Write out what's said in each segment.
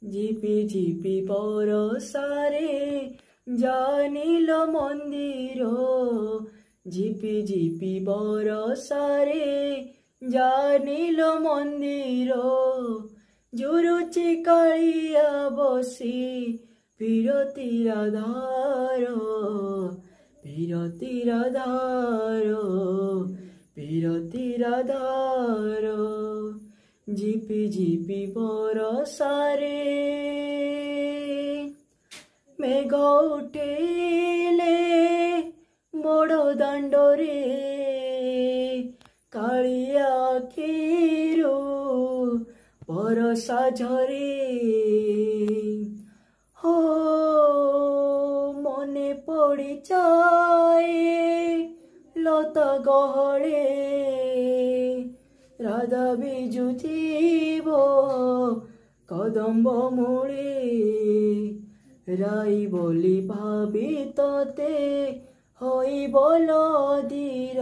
ঝিপি ঝিপি বরষারে জানিল মন্দির, ঝিপি ঝিপি বরষারে জানিল মন্দির। জুড়ুচি কাଳିয়া বসি বিরতির ধার, বিরতির ধার, বিরতির ধার। ঝিপি ঝিপি বরষারে মেঘ উঠেলে বড় দাଣ୍ଡରେ কাଳିয়া আଖିରୁ বরষা ঝরে। হো মনে পড়ি যায় লতা গহळे, রাধা বিজুଥିବ কদম্ব মূଳେ। রাই বলি ভাবি ততে হইব নদীর,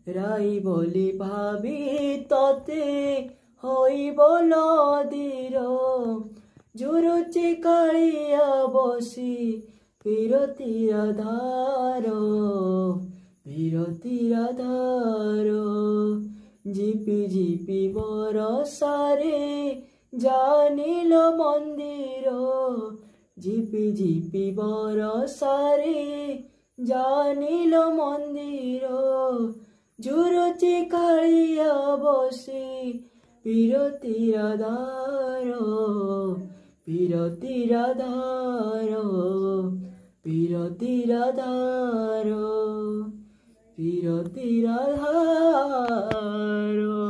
রাই বলি ভাবি ততে হইব নদীর। জুড়ুচি কাଳିয়া বসি বিরতির ধার, বিরতির ধার। ঝিপি ঝিপি বরষারে জানিল মন্দির, ঝিপি ঝিপি বরষারে জানিল মন্দির। জুড়ুচি কাଳିয়া বসি বিরতির ধার, বিরতির ধার, বিরতির ধার, বিরতির ধার।